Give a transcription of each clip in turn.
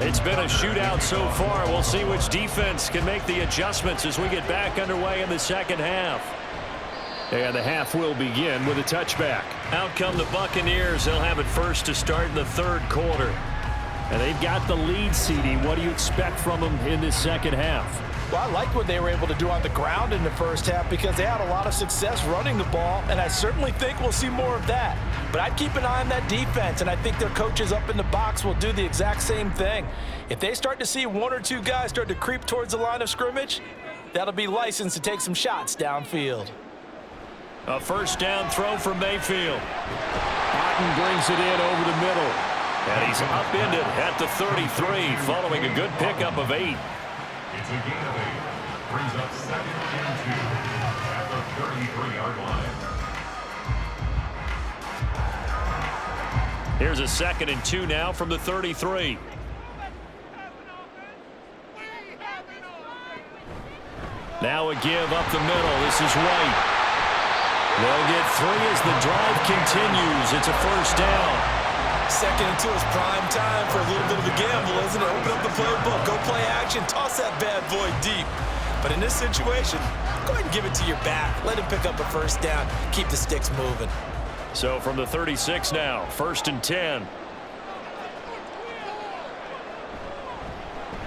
It's been a shootout so far. We'll see which defense can make the adjustments as we get back underway in the second half. And the half will begin with a touchback. Out come the Buccaneers. They'll have it first to start in the third quarter. And they've got the lead, CD. What do you expect from them in this second half? Well, I like what they were able to do on the ground in the first half because they had a lot of success running the ball, and I certainly think we'll see more of that. But I'd keep an eye on that defense, and I think their coaches up in the box will do the exact same thing. If they start to see one or two guys start to creep towards the line of scrimmage, that'll be licensed to take some shots downfield. A first down throw for Mayfield. Martin brings it in over the middle. And he's upended at the 33 following a good pickup of 8. It's a gain of 8. Brings up 2nd and 2 at the 33-yard line. Here's a 2nd and 2 now from the 33. Now a give up the middle. This is White. They'll get 3 as the drive continues. It's a first down. 2nd and 2 is prime time for a little bit of a gamble, isn't it? Open up the playbook, go play action, toss that bad boy deep. But in this situation, go ahead and give it to your back. Let him pick up a first down. Keep the sticks moving. So from the 36 now, 1st and 10.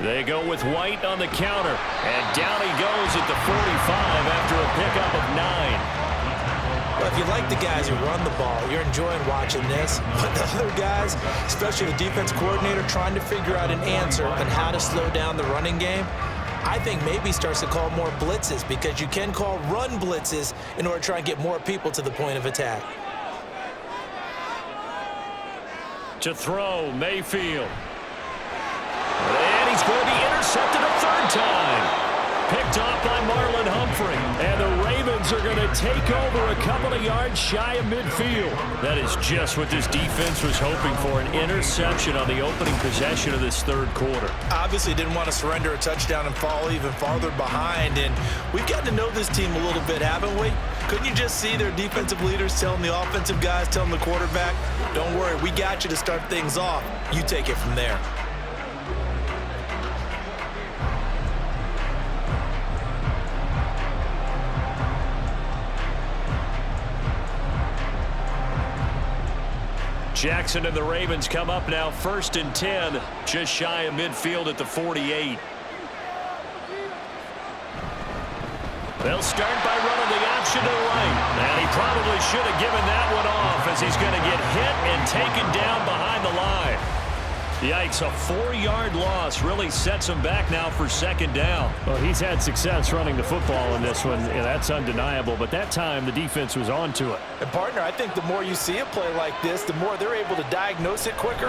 They go with White on the counter. And down he goes at the 45 after a pickup of 9. Well, if you like the guys who run the ball, you're enjoying watching this. But the other guys, especially the defense coordinator, trying to figure out an answer on how to slow down the running game, I think maybe starts to call more blitzes because you can call run blitzes in order to try and get more people to the point of attack. To throw, Mayfield. And he's going to be intercepted a 3rd time. Picked off by Marlon Humphrey. And the Ravens are going to take over a couple of yards shy of midfield. That is just what this defense was hoping for, an interception on the opening possession of this 3rd quarter. Obviously didn't want to surrender a touchdown and fall even farther behind. And we've gotten to know this team a little bit, haven't we? Couldn't you just see their defensive leaders telling the offensive guys, telling the quarterback, don't worry, we got you to start things off. You take it from there. Jackson and the Ravens come up now 1st and 10, just shy of midfield at the 48. They'll start by running the option to the right. And he probably should have given that one off as he's going to get hit and taken down behind the line. Yikes, a 4-yard loss really sets him back now for 2nd down. Well, he's had success running the football in this one, and that's undeniable. But that time, the defense was on to it. And, partner, I think the more you see a play like this, the more they're able to diagnose it quicker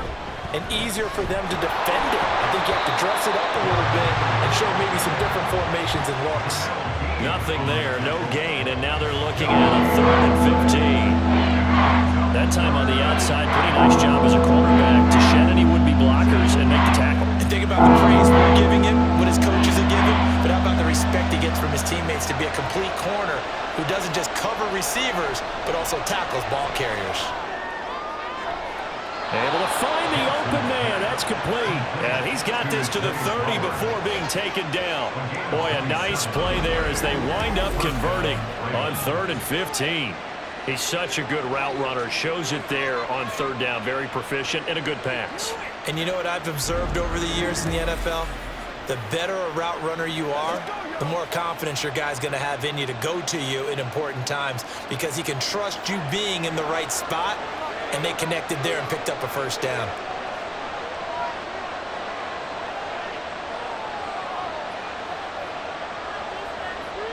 and easier for them to defend it. I think you have to dress it up a little bit and show maybe some different formations and looks. Nothing there, no gain, and now they're looking at a 3rd and 15. That time on the outside, pretty nice job as a quarterback to shed any would-be blockers and make the tackle. And think about the praise we're giving him, what his coaches are giving, but how about the respect he gets from his teammates to be a complete corner who doesn't just cover receivers, but also tackles ball carriers. Able to find the open man. That's complete. And he's got this to the 30 before being taken down. Boy, a nice play there as they wind up converting on 3rd and 15. He's such a good route runner. Shows it there on 3rd down. Very proficient and a good pass. And you know what I've observed over the years in the NFL? The better a route runner you are, the more confidence your guy's going to have in you to go to you in important times because he can trust you being in the right spot, and they connected there and picked up a first down.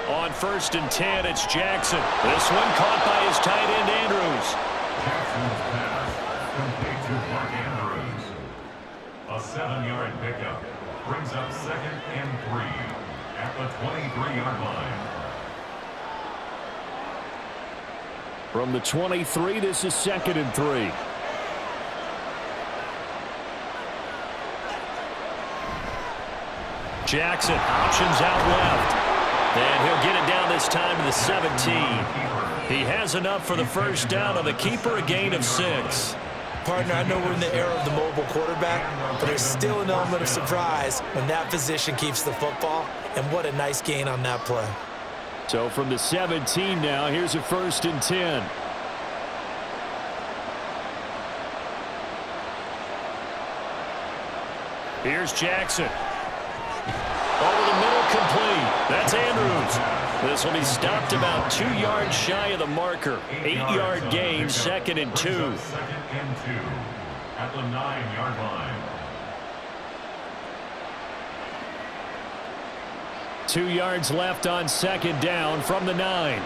On 1st and 10, it's Jackson. This one caught by his tight end, Andrews. Jackson's pass complete to Mark Andrews. A 7-yard pickup brings up 2nd and 3 at the 23-yard line. From the 23, this is 2nd and 3. Jackson options out left. And he'll get it down this time to the 17. He has enough for the first down on the keeper, a gain of 6. Partner, I know we're in the era of the mobile quarterback, but there's still an element of surprise when that position keeps the football, and what a nice gain on that play. So from the 17 now, here's a 1st and 10. Here's Jackson. Over the middle, complete. That's Andrews. This will be stopped about 2 yards shy of the marker. 8-yard gain, 2nd and 2. 2nd and 2 at the 9-yard line. 2 yards left on 2nd down from the 9.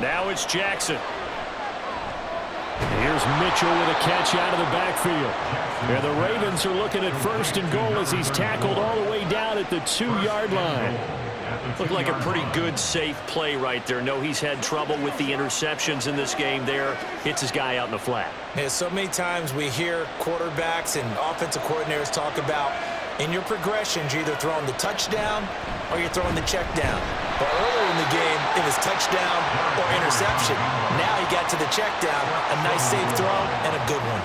Now it's Jackson. Here's Mitchell with a catch out of the backfield. And the Ravens are looking at 1st and goal as he's tackled all the way down at the 2-yard line. Looked like a pretty good, safe play right there. No, he's had trouble with the interceptions in this game there. Hits his guy out in the flat. Yeah, so many times we hear quarterbacks and offensive coordinators talk about in your progressions, you're either throwing the touchdown or you're throwing the check down. But earlier in the game, it was touchdown or interception. Now he got to the check down, a nice safe throw, and a good one.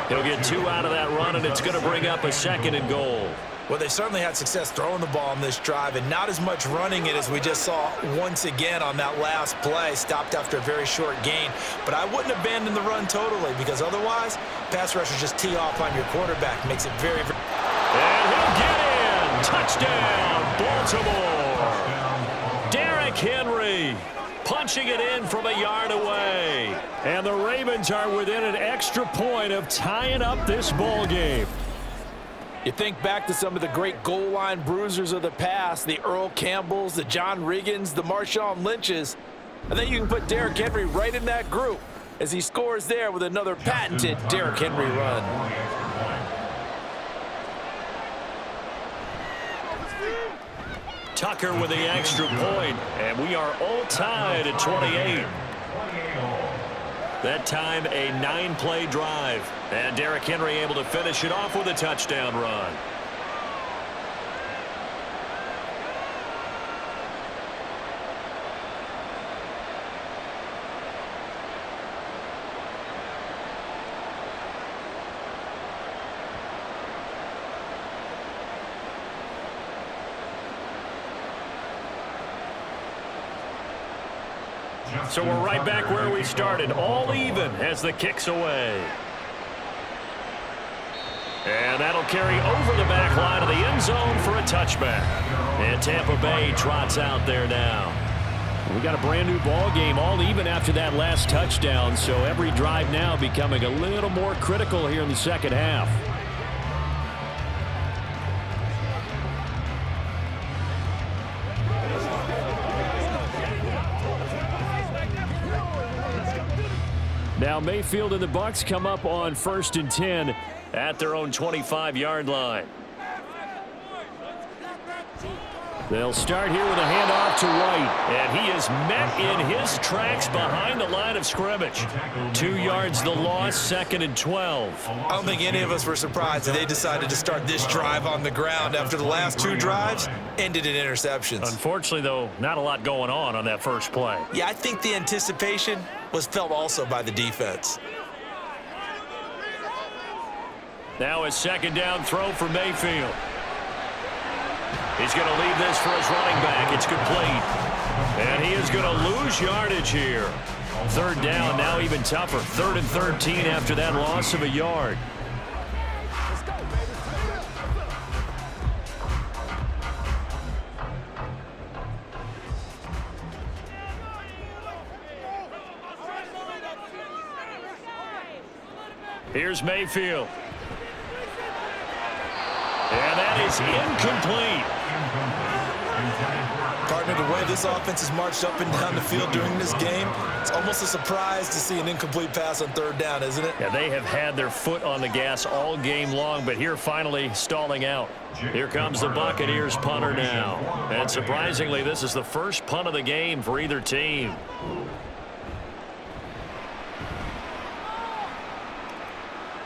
He'll get 2 out of that run, and it's going to bring up a 2nd and goal. Well, they certainly had success throwing the ball on this drive, and not as much running it as we just saw once again on that last play. Stopped after a very short gain. But I wouldn't abandon the run totally, because otherwise, pass rushers just tee off on your quarterback. Makes it very, very... And he'll get in. Touchdown, Baltimore. Derrick Henry punching it in from a yard away. And the Ravens are within an extra point of tying up this ball game. You think back to some of the great goal line bruisers of the past, the Earl Campbells, the John Riggins, the Marshawn Lynches. I think you can put Derrick Henry right in that group as he scores there with another patented Derrick Henry run. Tucker with the extra point, and we are all tied at 28. That time a 9-play drive, and Derrick Henry able to finish it off with a touchdown run. So we're right back where we started, all even as the kick's away. And that'll carry over the back line of the end zone for a touchback. And Tampa Bay trots out there now. We got a brand new ball game, all even after that last touchdown, so every drive now becoming a little more critical here in the second half. Now Mayfield and the Bucs come up on 1st and 10 at their own 25-yard line. They'll start here with a handoff to White. And he is met in his tracks behind the line of scrimmage. 2 yards the loss, 2nd and 12. I don't think any of us were surprised that they decided to start this drive on the ground after the last 2 drives ended in interceptions. Unfortunately, though, not a lot going on that first play. Yeah, I think the anticipation was felt also by the defense. Now a 2nd down throw for Mayfield. He's going to leave this for his running back. It's complete. And he is going to lose yardage here. 3rd down, now even tougher. 3rd and 13 after that loss of a yard. Here's Mayfield. And that is incomplete. Partner, the way this offense has marched up and down the field during this game, it's almost a surprise to see an incomplete pass on 3rd down, isn't it? Yeah, they have had their foot on the gas all game long, but here finally stalling out. Here comes the Buccaneers punter now. And surprisingly, this is the first punt of the game for either team.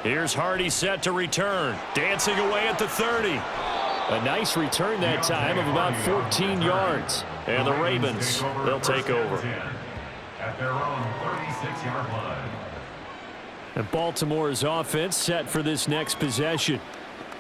Here's Hardy set to return. Dancing away at the 30. A nice return that time of about 14 yards. And the Ravens, they'll take over. At their own 36-yard line. And Baltimore's offense set for this next possession.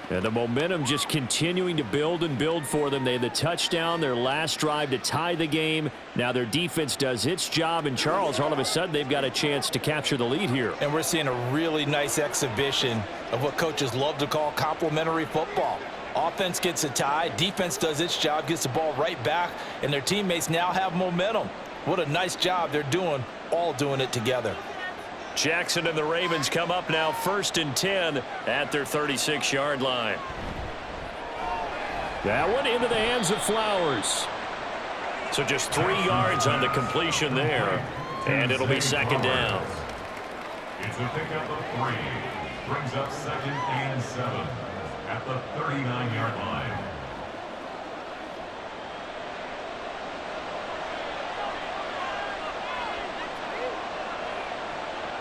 And the momentum just continuing to build and build for them. They had the touchdown, their last drive to tie the game. Now their defense does its job. And Charles, all of a sudden, they've got a chance to capture the lead here. And we're seeing a really nice exhibition of what coaches love to call complementary football. Offense gets a tie, defense does its job, gets the ball right back, and their teammates now have momentum. What a nice job they're doing, all doing it together. Jackson and the Ravens come up now 1st and 10 at their 36-yard line. That one into the hands of Flowers. So just 3 yards on the completion there, and it'll be 2nd down. It's a pickup of 3. Brings up 2nd and 7 at the 39-yard line.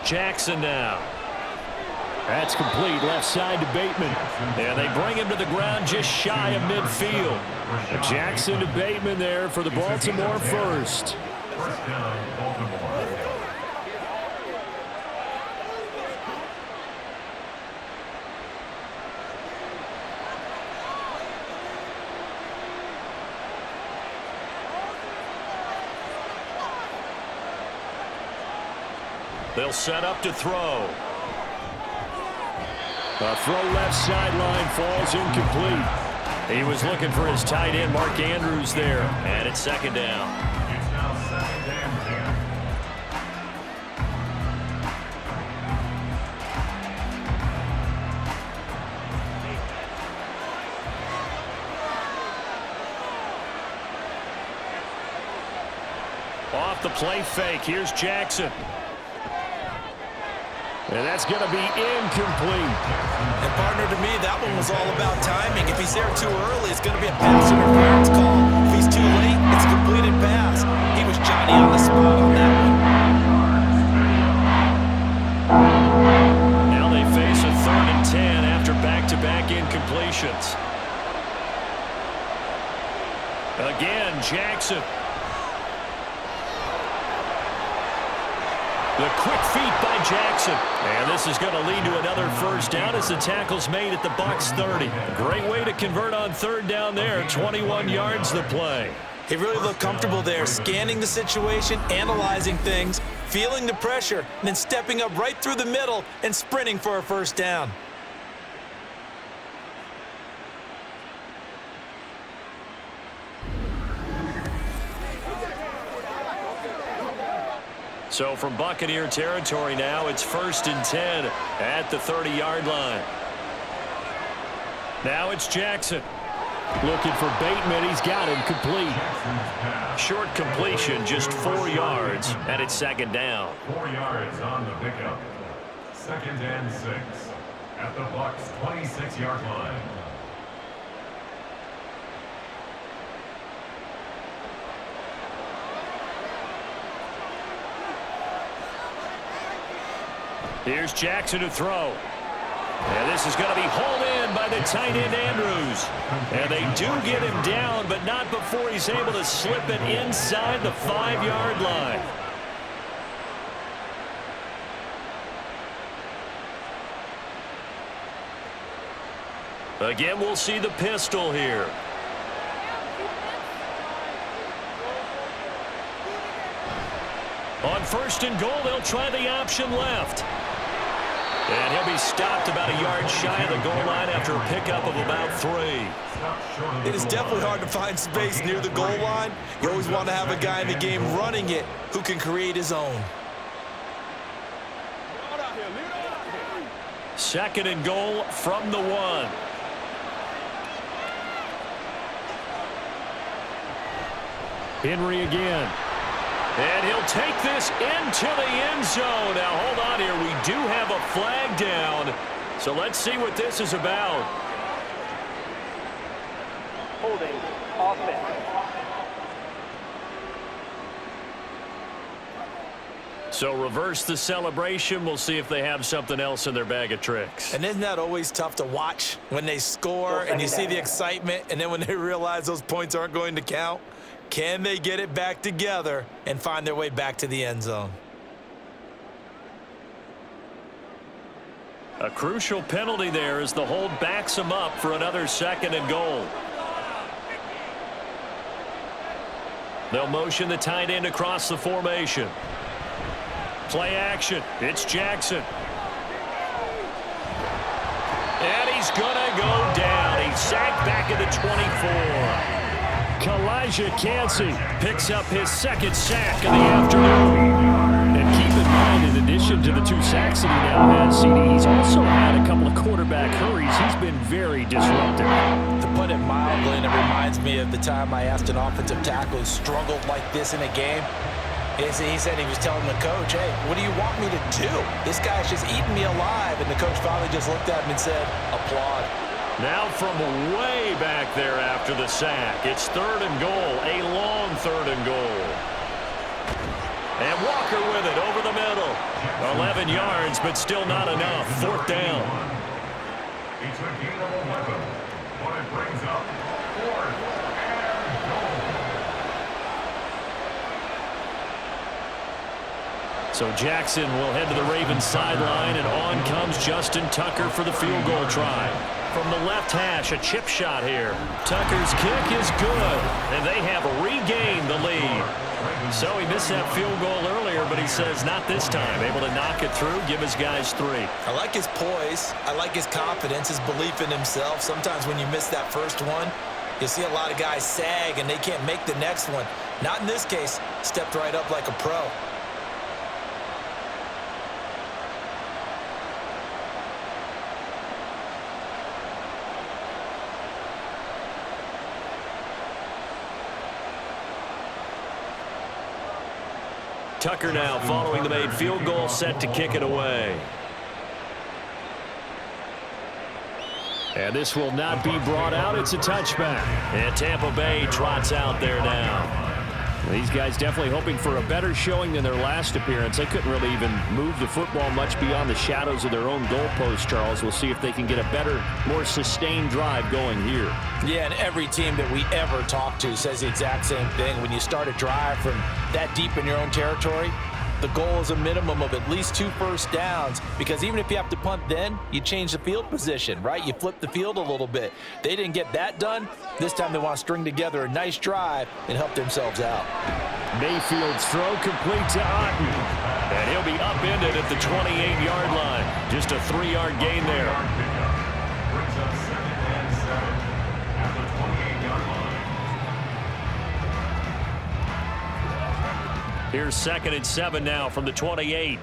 Jackson now. That's complete, left side to Bateman. And they bring him to the ground just shy of midfield. Jackson to Bateman there for the Baltimore first. First down, Baltimore. They'll set up to throw. A throw left sideline falls incomplete. He was looking for his tight end, Mark Andrews, there. And it's 2nd down. It's now 2nd and 10. Off the play fake. Here's Jackson. And that's going to be incomplete. And partner, to me, that one was all about timing. If he's there too early, it's going to be a pass interference call. If he's too late, it's a completed pass. He was Johnny on the spot on that one. Now they face a 3rd and 10 after back-to-back incompletions. Again, Jackson. The quick feet by Jackson. And this is going to lead to another 1st down as the tackle's made at the Bucs 30. Great way to convert on 3rd down there. 21 yards the play. He really looked comfortable there, scanning the situation, analyzing things, feeling the pressure, and then stepping up right through the middle and sprinting for a 1st down. So from Buccaneer territory now, it's 1st and 10 at the 30-yard line. Now it's Jackson. Looking for Bateman. He's got him complete. Short completion, just 4 yards, and it's 2nd down. 4 yards on the pickup. 2nd and 6 at the Bucs 26-yard line. Here's Jackson to throw. And this is going to be hauled in by the tight end, Andrews. And they do get him down, but not before he's able to slip it inside the 5-yard line. Again, we'll see the pistol here. On 1st and goal, they'll try the option left. And he'll be stopped about a yard shy of the goal line after a pickup of about 3. It is definitely hard to find space near the goal line. You always want to have a guy in the game running it who can create his own. 2nd and goal from the 1. Henry again. And he'll take this into the end zone. Now, hold on here. We do have a flag down. So let's see what this is about. Holding offense. So reverse the celebration. We'll see if they have something else in their bag of tricks. And isn't that always tough to watch when they score and you see the excitement, and then when they realize those points aren't going to count? Can they get it back together and find their way back to the end zone? A crucial penalty there as the hold backs him up for another 2nd and goal. They'll motion the tight end across the formation. Play action. It's Jackson. And he's going to go down. He's sacked back at the 24. Kalijah Cansey picks up his 2nd sack of the afternoon. And keep in mind, in addition to the 2 sacks that he now has, CD, he's also had a couple of quarterback hurries. He's been very disruptive. To put it mildly, and it reminds me of the time I asked an offensive tackle who struggled like this in a game. He said he was telling the coach, hey, what do you want me to do? This guy's just eating me alive. And the coach finally just looked at him and said, applaud. Now from way back there after the sack, it's 3rd and goal, a long 3rd and goal. And Walker with it over the middle. 11 yards, but still not enough. 4th down. It's a gain of 11, but it brings up 4th and goal. So Jackson will head to the Ravens sideline, and on comes Justin Tucker for the field goal try. From the left hash, a chip shot here. Tucker's kick is good, and they have regained the lead. So he missed that field goal earlier, but he says not this time. Able to knock it through, give his guys 3. I like his poise. I like his confidence, his belief in himself. Sometimes when you miss that first one, you see a lot of guys sag and they can't make the next one. Not in this case. Stepped right up like a pro. Tucker now following the made field goal, set to kick it away. And this will not be brought out. It's a touchback. And Tampa Bay trots out there now. These guys definitely hoping for a better showing than their last appearance. They couldn't really even move the football much beyond the shadows of their own goalpost, Charles. We'll see if they can get a better, more sustained drive going here. Yeah, and every team that we ever talk to says the exact same thing. When you start a drive from that deep in your own territory, the goal is a minimum of at least 2 first downs, because even if you have to punt then, you change the field position, right? You flip the field a little bit. They didn't get that done. This time they want to string together a nice drive and help themselves out. Mayfield's throw complete to Otten. And he'll be upended at the 28-yard line. Just a 3-yard gain there. Brings up 2nd and 7 at the 28-yard line. Here's 2nd and 7 now from the 28.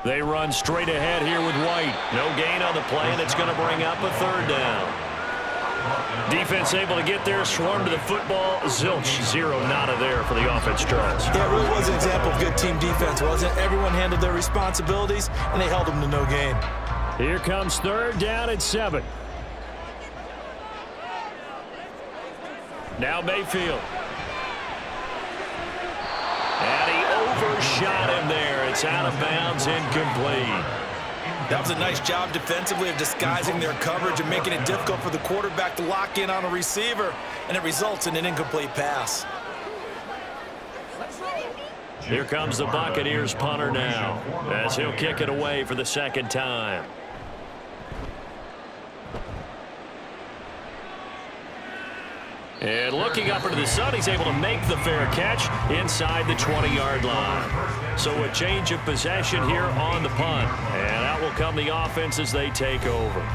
They run straight ahead here with White. No gain on the play, and it's going to bring up a 3rd down. Defense able to get there, swarm to the football. Zilch, 0 nada there for the offense, Charles. Yeah, it really was an example of good team defense, wasn't it? Everyone handled their responsibilities, and they held them to no gain. Here comes 3rd down and 7. Now Mayfield. And he overshot him there. It's out of bounds, incomplete. That was a nice job defensively of disguising their coverage and making it difficult for the quarterback to lock in on a receiver, and it results in an incomplete pass. Here comes the Buccaneers punter now, as he'll kick it away for the 2nd time. And looking up into the sun, he's able to make the fair catch inside the 20-yard line. So a change of possession here on the punt. And out will come the offense as they take over.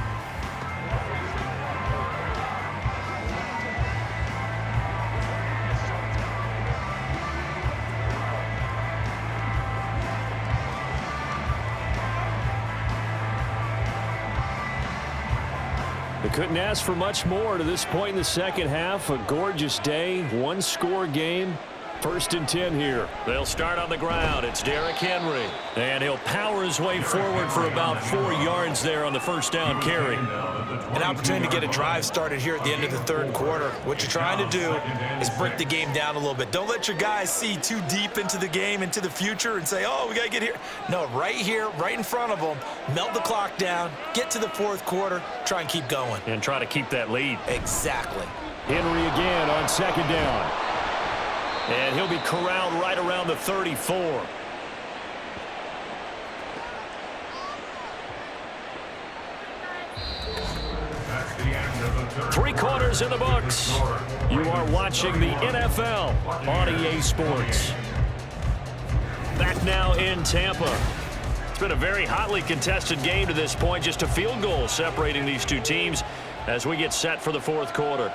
They couldn't ask for much more to this point in the second half. A gorgeous day, 1-score game. First and 10 here. They'll start on the ground. It's Derrick Henry. And he'll power his way forward for about 4 yards there on the first down carry. An opportunity to get a drive started here at the end of the third quarter. What you're trying to do is break the game down a little bit. Don't let your guys see too deep into the game, into the future, and say, oh, we got to get here. No, right here, right in front of them, melt the clock down, get to the fourth quarter, try and keep going. And try to keep that lead. Exactly. Henry again on second down. And he'll be corralled right around the 34. Three quarters in the books. You are watching the NFL on EA Sports. Back now in Tampa. It's been a very hotly contested game to this point. Just a field goal separating these two teams as we get set for the fourth quarter.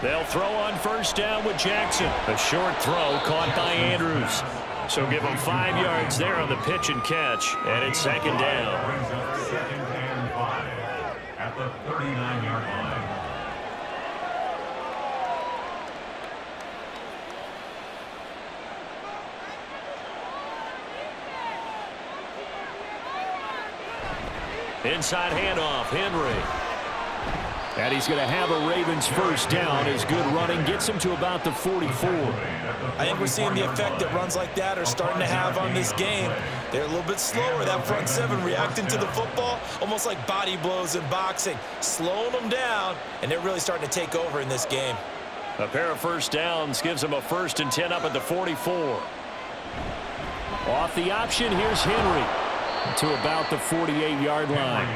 They'll throw on first down with Jackson. A short throw caught by Andrews. So give him 5 yards there on the pitch and catch. And it's second down. Brings up second and 5 at the 39-yard line. Inside handoff, Henry. And he's going to have a Ravens first down. His good running gets him to about the 44. I think we're seeing the effect that runs like that are starting to have on this game. They're a little bit slower. That front seven reacting to the football, almost like body blows in boxing, slowing them down, and they're really starting to take over in this game. A pair of first downs gives him a first and 10 up at the 44. Off the option, here's Henry to about the 48-yard line.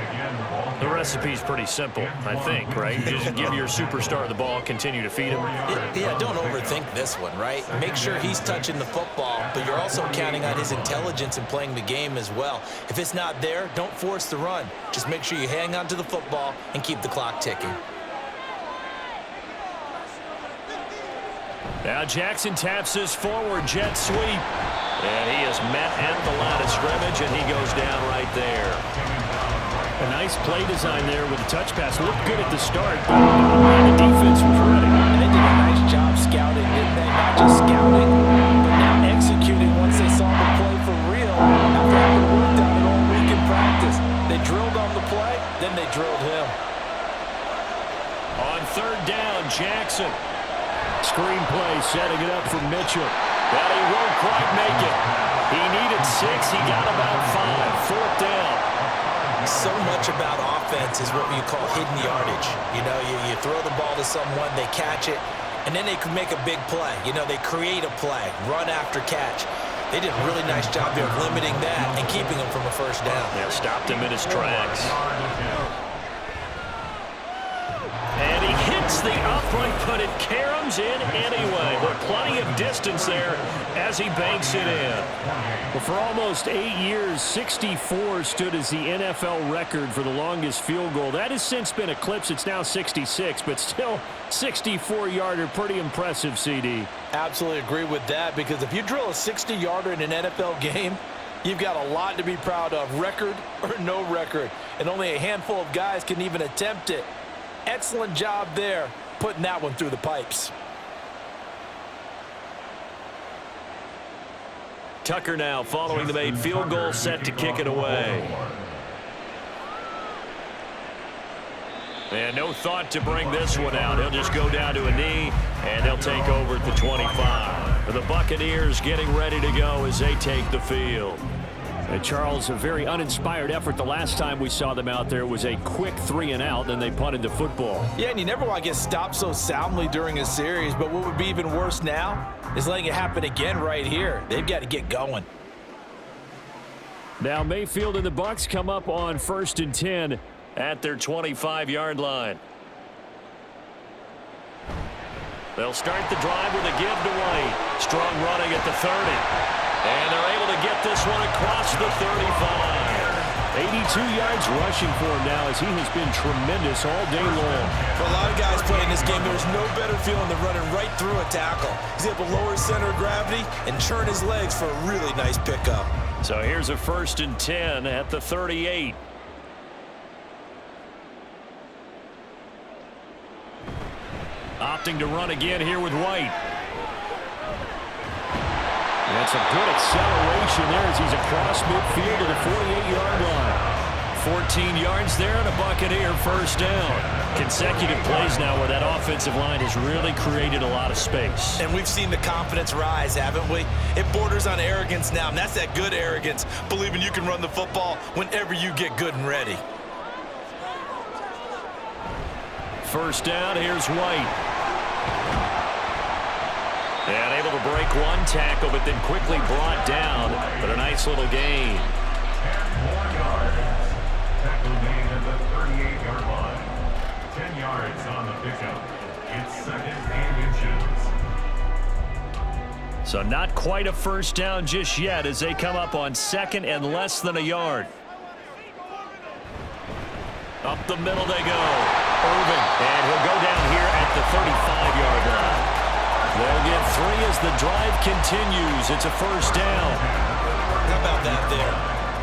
The recipe's pretty simple, I think, right? Just give your superstar the ball, continue to feed him. Yeah, don't overthink this one, right? Make sure he's touching the football, but you're also counting on his intelligence in playing the game as well. If it's not there, don't force the run. Just make sure you hang on to the football and keep the clock ticking. Now Jackson taps his forward jet sweep. And he is met at the line of scrimmage, and he goes down right there. A nice play design there with a touch pass. Looked good at the start, but the defense was ready. And they did a nice job scouting, didn't they? Not just scouting, but now executing once they saw the play for real after having worked on it all week in practice. They drilled on the play, then they drilled him. On third down, Jackson. Screen play setting it up for Mitchell. But he won't quite make it. He needed 6. He got about 5. Fourth down. So much about offense is what you call hidden yardage. You know, you throw the ball to someone, they catch it, and then they can make a big play. You know, they create a play, run after catch. They did a really nice job there of limiting that and keeping him from a first down. Yeah, stopped him in his tracks. And he hits the upright, but it caroms in anyway. But plenty of distance there as he banks it in. Well, for almost 8 years, 64 stood as the NFL record for the longest field goal. That has since been eclipsed. It's now 66, but still 64-yarder. Pretty impressive, CD. Absolutely agree with that, because if you drill a 60-yarder in an NFL game, you've got a lot to be proud of, record or no record. And only a handful of guys can even attempt it. Excellent job there, putting that one through the pipes. Tucker now following the made field goal, set to kick it away. And no thought to bring this one out. He'll just go down to a knee, and they'll take over at the 25. The Buccaneers getting ready to go as they take the field. And Charles, a very uninspired effort. The last time we saw them out there was a quick 3-and-out, then they punted the football. Yeah, and you never want to get stopped so soundly during a series, but what would be even worse now is letting it happen again right here. They've got to get going. Now Mayfield and the Bucs come up on 1st and 10 at their 25-yard line. They'll start the drive with a give to White. Strong running at the 30. And they're able to get this one across the 35. 82 yards rushing for him now, as he has been tremendous all day long. For a lot of guys playing this game, there's no better feeling than running right through a tackle. He's able to lower his center of gravity and churn his legs for a really nice pickup. So here's a 1st and 10 at the 38. Opting to run again here with White. And some good acceleration there as he's across midfield to the 48-yard line. 14 yards there and a Buccaneer first down. Consecutive plays now where that offensive line has really created a lot of space. And we've seen the confidence rise, haven't we? It borders on arrogance now, and that's that good arrogance, believing you can run the football whenever you get good and ready. First down, here's White. And able to break one tackle, but then quickly brought down. But a nice little gain. 10 more yards. Tackle made at the 38-yard line. 10 yards on the pickup. It's second and inches. So not quite a first down just yet as they come up on second and less than a yard. Up the middle they go. Irving. And he'll go down here at the 35-yard line. They'll get 3 as the drive continues. It's a first down. How about that there?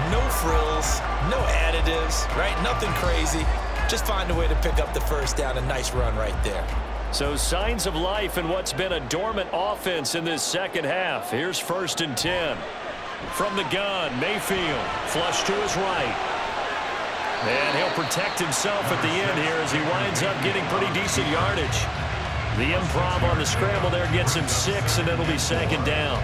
No frills, no additives, right? Nothing crazy. Just find a way to pick up the first down. A nice run right there. So signs of life in what's been a dormant offense in this second half. Here's first and 10. From the gun, Mayfield. Flush to his right. And he'll protect himself at the end here as he winds up getting pretty decent yardage. The improv on the scramble there gets him 6, and it'll be second down.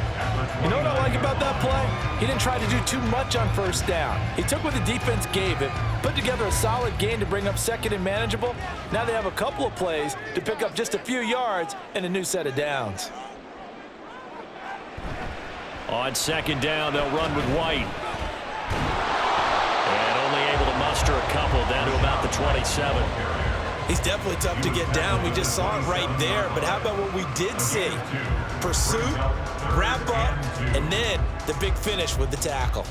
You know what I like about that play? He didn't try to do too much on first down. He took what the defense gave him, put together a solid gain to bring up second and manageable. Now they have a couple of plays to pick up just a few yards and a new set of downs. On second down, they'll run with White. And only able to muster a couple down to about the 27. He's definitely tough to get down. We just saw it right there. But how about what we did see? Pursuit, wrap up, and then the big finish with the tackle.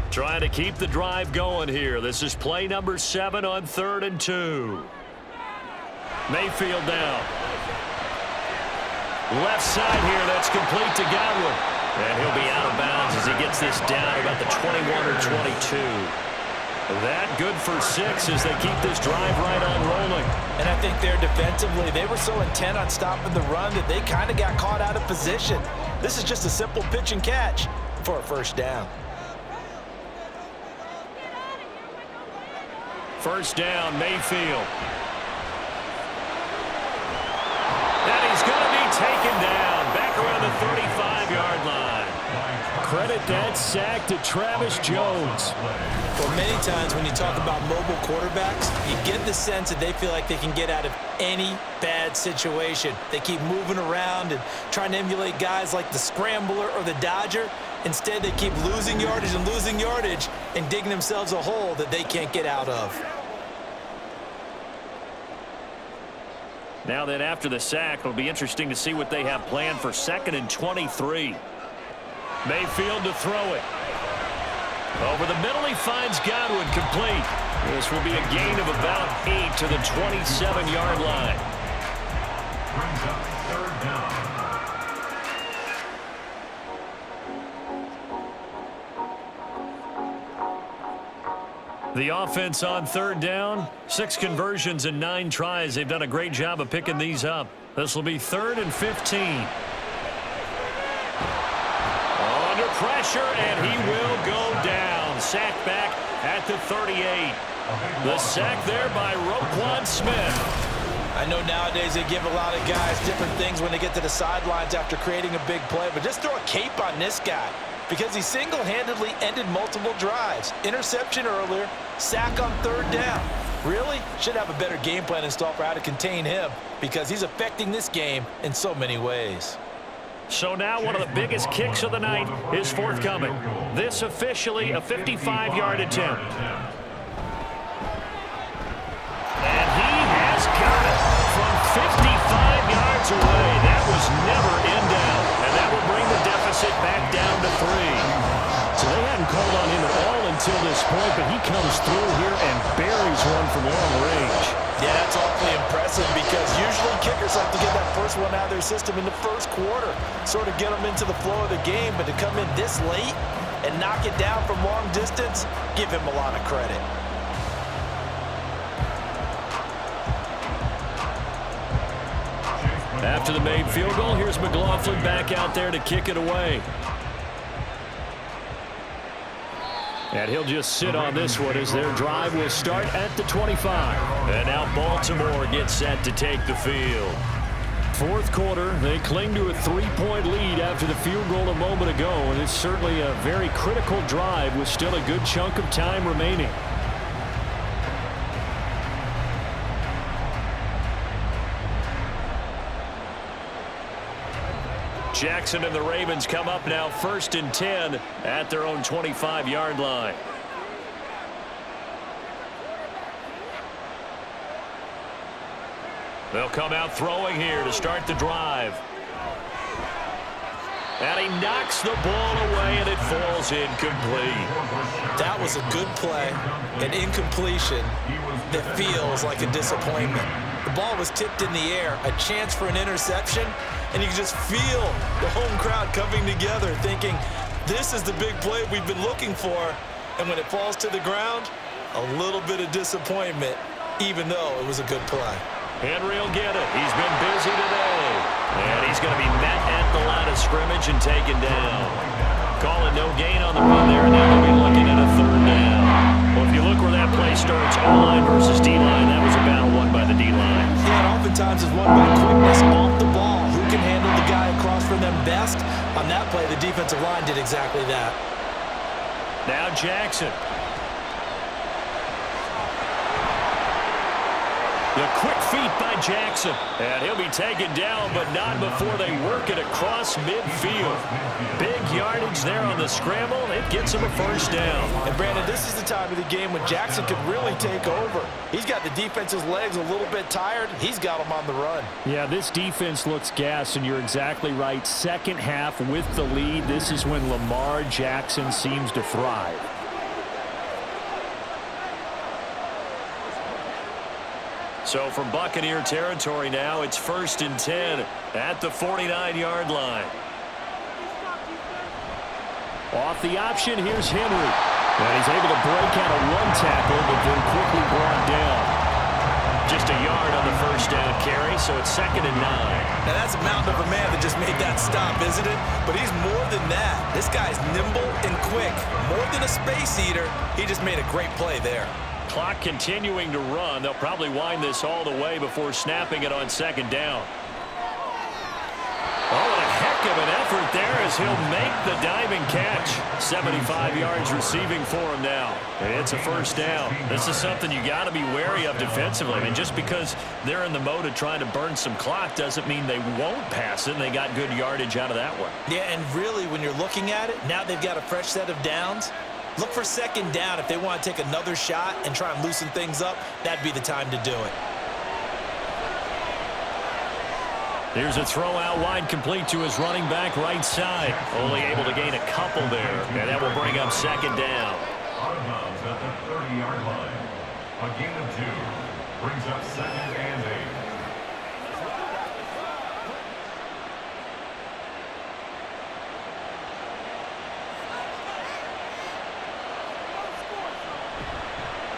Trying to keep the drive going here. This is play number 7 on 3rd and 2. Mayfield down. Left side here, that's complete to Godwin. And he'll be out of bounds as he gets this down about the 21 or 22. That good for 6 as they keep this drive right on rolling. And I think there defensively, they were so intent on stopping the run that they kind of got caught out of position. This is just a simple pitch and catch for a first down. First down, Mayfield. And he's going to be taken down back around the 35-yard line. Credit that sack to Travis Jones. Well, many times when you talk about mobile quarterbacks, you get the sense that they feel like they can get out of any bad situation. They keep moving around and trying to emulate guys like the Scrambler or the Dodger. Instead, they keep losing yardage and digging themselves a hole that they can't get out of. Now then, after the sack, it'll be interesting to see what they have planned for 2nd and 23. Mayfield to throw it. Over the middle, he finds Godwin complete. This will be a gain of about 8 to the 27-yard line. Brings up 3rd down. The offense on 3rd down, 6 conversions and 9 tries. They've done a great job of picking these up. This will be 3rd and 15. Under pressure, and he will go down. Sack back at the 38. The sack there by Roquan Smith. I know nowadays they give a lot of guys different things when they get to the sidelines after creating a big play, but just throw a cape on this guy because he single-handedly ended multiple drives. Interception earlier, sack on 3rd down. Really should have a better game plan installed for how to contain him because he's affecting this game in so many ways. So now one of the biggest kicks of the night is forthcoming. This officially a 55-yard attempt. And he has got it from 55 yards away. That was never in doubt. And that will bring the deficit back down to 3. So they hadn't called on him at all until this point, but he comes through here and buries one from long range. Yeah, that's awfully impressive because usually kickers like to get that first one out of their system in the first quarter, sort of get them into the flow of the game, but to come in this late and knock it down from long distance, give him a lot of credit. After the made field goal, here's McLaughlin back out there to kick it away. And he'll just sit on this one as their drive will start at the 25. And now Baltimore gets set to take the field. Fourth quarter, they cling to a 3-point lead after the field goal a moment ago, and it's certainly a very critical drive with still a good chunk of time remaining. Jackson and the Ravens come up now 1st and 10 at their own 25-yard line. They'll come out throwing here to start the drive. And he knocks the ball away, and it falls incomplete. That was a good play, an incompletion that feels like a disappointment. The ball was tipped in the air, a chance for an interception, and you can just feel the home crowd coming together thinking, this is the big play we've been looking for. And when it falls to the ground, a little bit of disappointment, even though it was a good play. Henry will get it. He's been busy today. And he's going to be met at the line of scrimmage and taken down. Calling no gain on the run there, and now they'll be looking at a 3rd down. Well, if you look where that play starts, O-line versus D-line, that was a battle won by the D-line. Yeah, and oftentimes is won by quickness off the ball. Who can handle the guy across from them best? On that play, the defensive line did exactly that. Now Jackson. The quick feet by Jackson. And he'll be taken down, but not before they work it across midfield. Big yardage there on the scramble. It gets him a 1st down. And Brandon, this is the time of the game when Jackson could really take over. He's got the defense's legs a little bit tired. He's got them on the run. Yeah, this defense looks gassed, and you're exactly right. Second half with the lead, this is when Lamar Jackson seems to thrive. So from Buccaneer territory now, it's 1st and 10 at the 49-yard line. Off the option, here's Henry. And he's able to break out of one tackle, but then quickly brought down. Just a yard on the 1st down carry, so it's 2nd and 9. Now that's a mountain of a man that just made that stop, isn't it? But he's more than that. This guy's nimble and quick. More than a space eater, he just made a great play there. Clock continuing to run. They'll probably wind this all the way before snapping it on 2nd down. Oh, and a heck of an effort there as he'll make the diving catch. 75 yards receiving for him now. It's a 1st down. This is something you got to be wary of defensively. I mean, just because they're in the mode of trying to burn some clock doesn't mean they won't pass it. They got good yardage out of that one. Yeah, and really, when you're looking at it, now they've got a fresh set of downs. Look for 2nd down. If they want to take another shot and try and loosen things up, that'd be the time to do it. Here's a throw out wide, complete to his running back right side. Only able to gain a couple there, and that will bring up 2nd down. Out of bounds at the 30-yard line. A gain of 2 brings up 2nd and 8.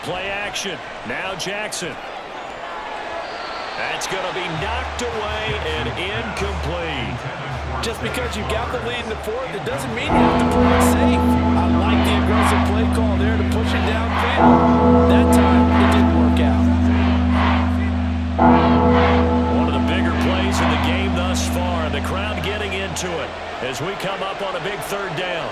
Play action. Now Jackson. That's going to be knocked away and incomplete. Just because you've got the lead in the 4th, it doesn't mean you have to play it safe. I like the aggressive play call there to push it downfield. That time, it didn't work out. One of the bigger plays in the game thus far. The crowd getting into it as we come up on a big 3rd down.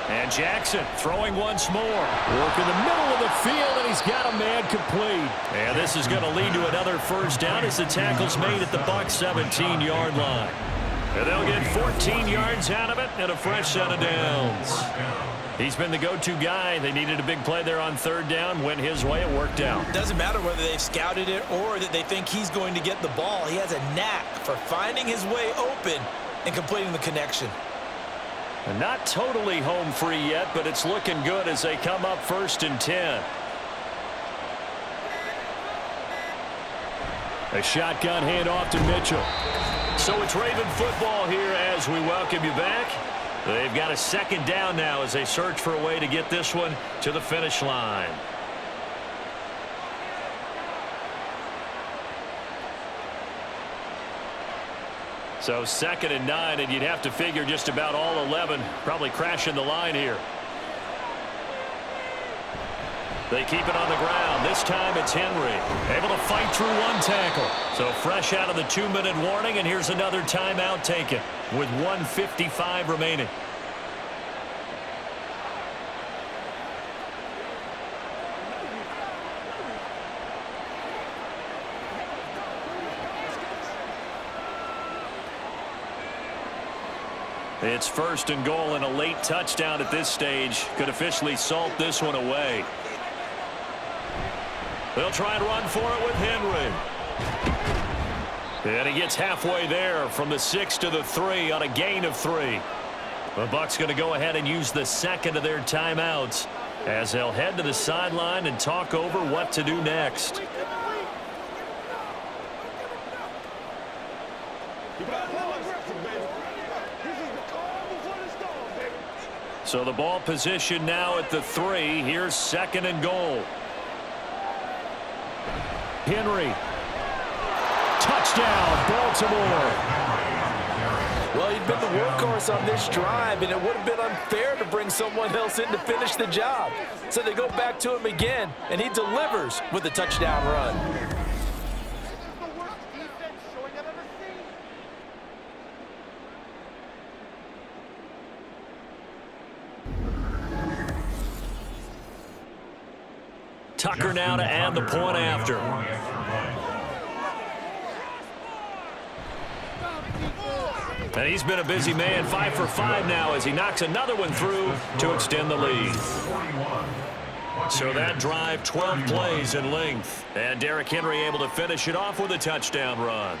And Jackson throwing once more. Work in the middle of the field, and he's got a man complete. And this is going to lead to another 1st down as the tackle's made at the Bucs 17-yard line. And they'll get 14 yards out of it and a fresh set of downs. He's been the go-to guy. They needed a big play there on 3rd down. Went his way. It worked out. Doesn't matter whether they've scouted it or that they think he's going to get the ball. He has a knack for finding his way open and completing the connection. And not totally home free yet, but it's looking good as they come up 1st and 10. A shotgun handoff to Mitchell. So it's Raven football here as we welcome you back. They've got a 2nd down now as they search for a way to get this one to the finish line. So 2nd and 9, and you'd have to figure just about all 11 probably crashing the line here. They keep it on the ground. This time it's Henry. Able to fight through one tackle. So fresh out of the 2-minute warning, and here's another timeout taken with 1:55 remaining. It's 1st and goal, and a late touchdown at this stage could officially salt this one away. They'll try and run for it with Henry. And he gets halfway there from the 6 to the 3 on a gain of 3. The Bucs going to go ahead and use the 2nd of their timeouts as they'll head to the sideline and talk over what to do next. So the ball position now at the 3. Here's 2nd and goal. Henry. Touchdown, Baltimore. Well, he'd been the workhorse on this drive, and it would have been unfair to bring someone else in to finish the job. So they go back to him again, and he delivers with a touchdown run. Tucker now to add the point after. And he's been a busy man, 5 for 5 now as he knocks another one through to extend the lead. So that drive, 12 plays in length. And Derrick Henry able to finish it off with a touchdown run.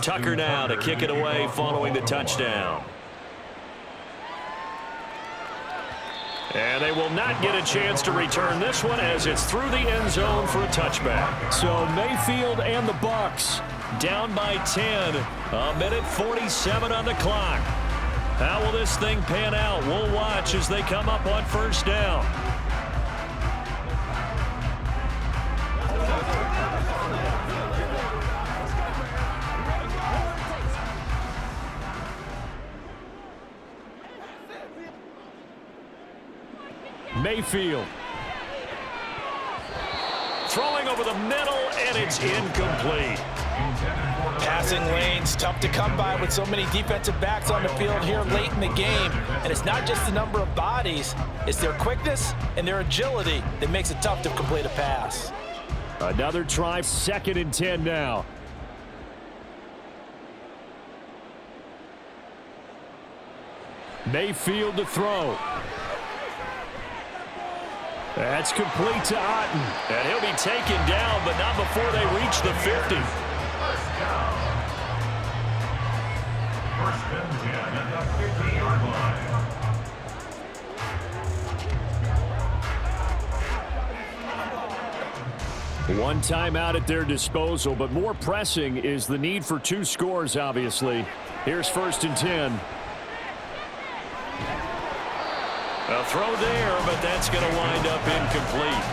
Tucker now to kick it away following the touchdown. And they will not get a chance to return this one as it's through the end zone for a touchback. So Mayfield and the Bucs down by 10. A minute 47 on the clock. How will this thing pan out? We'll watch as they come up on 1st down. Mayfield. Throwing over the middle, and it's incomplete. Passing lanes, tough to come by with so many defensive backs on the field here late in the game. And it's not just the number of bodies, it's their quickness and their agility that makes it tough to complete a pass. Another try, 2nd and 10 now. Mayfield to throw. That's complete to Otten. And he'll be taken down, but not before they reach the 50. 1st and 10 at the 50-yard line. One timeout at their disposal, but more pressing is the need for 2 scores, obviously. Here's 1st and 10. A throw there, but that's going to wind up incomplete.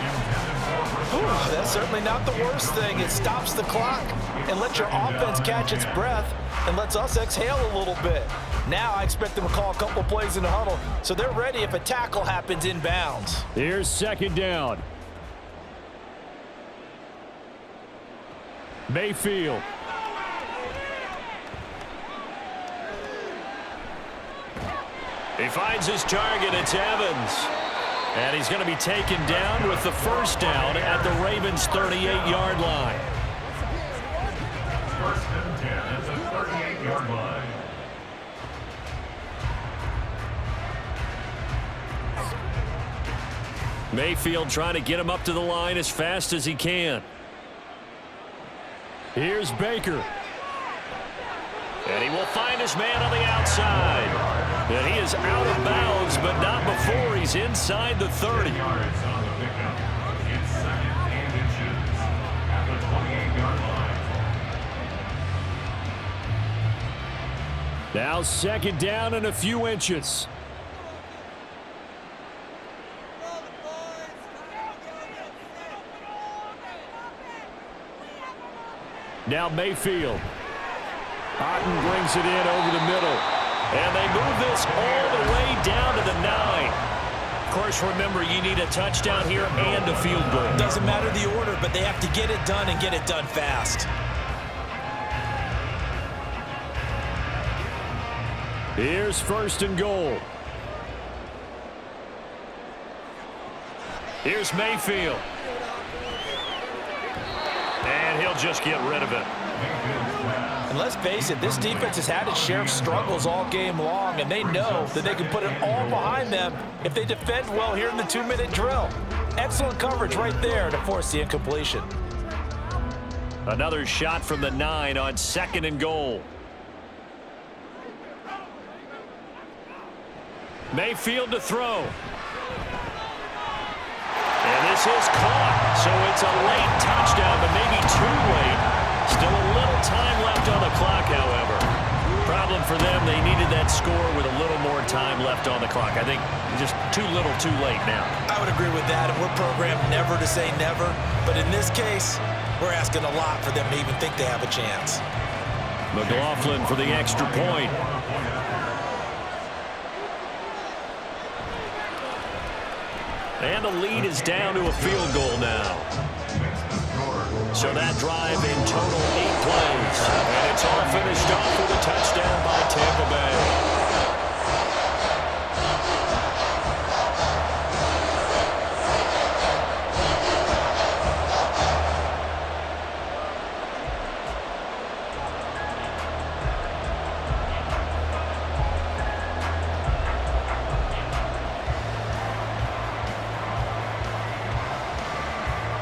Ooh, that's certainly not the worst thing. It stops the clock and lets your offense catch its breath and lets us exhale a little bit. Now I expect them to call a couple plays in the huddle so they're ready if a tackle happens inbounds. Here's 2nd down. Mayfield. He finds his target. It's Evans. And he's going to be taken down with the 1st down at the Ravens' 38-yard line. 1st and 10 at the 38-yard line. Mayfield trying to get him up to the line as fast as he can. Here's Baker. And he will find his man on the outside. And he is out of bounds, but not before he's inside the 30. Yards on the pickup. It's second and inches at the 28-yard line. Now second down and a few inches. Now Mayfield. Otten brings it in over the middle. And they move this all the way down to the 9. Of course, remember, you need a touchdown here and a field goal. Doesn't matter the order, but they have to get it done and get it done fast. Here's first and goal. Here's Mayfield. And he'll just get rid of it. And let's face it, this defense has had its share of struggles all game long, and they know that they can put it all behind them if they defend well here in the 2-minute drill. Excellent coverage right there to force the incompletion. Another shot from the 9 on second and goal. Mayfield to throw. And this is caught, so it's a late touchdown, but maybe too late. Still a little time left on the clock, however. Problem for them, they needed that score with a little more time left on the clock. I think just too little too late now. I would agree with that, and we're programmed never to say never. But in this case, we're asking a lot for them to even think they have a chance. McLaughlin for the extra point. And the lead is down to a field goal now. So that drive in total 8 plays. And it's all finished off with a touchdown by Tampa Bay.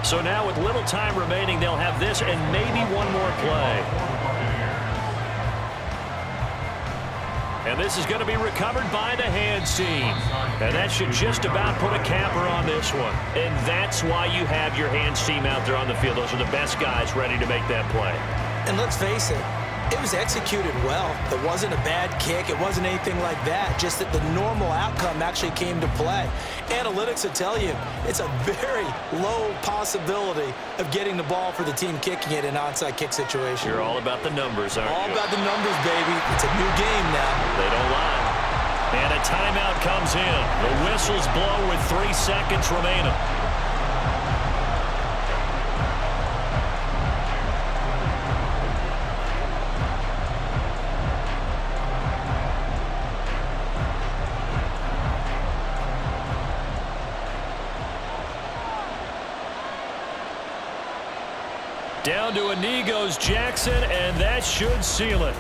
So now with little time remaining, they'll have this and maybe one more play. And this is going to be recovered by the hands team. And that should just about put a capper on this one. And that's why you have your hands team out there on the field. Those are the best guys ready to make that play. And let's face it, it was executed well. It wasn't a bad kick. It wasn't anything like that. Just that the normal outcome actually came to play. Analytics will tell you it's a very low possibility of getting the ball for the team kicking it in an onside kick situation. You're all about the numbers, aren't you? All about the numbers, baby. It's a new game now. They don't lie. And a timeout comes in. The whistles blow with 3 seconds remaining. Down to a knee goes Jackson, and that should seal it.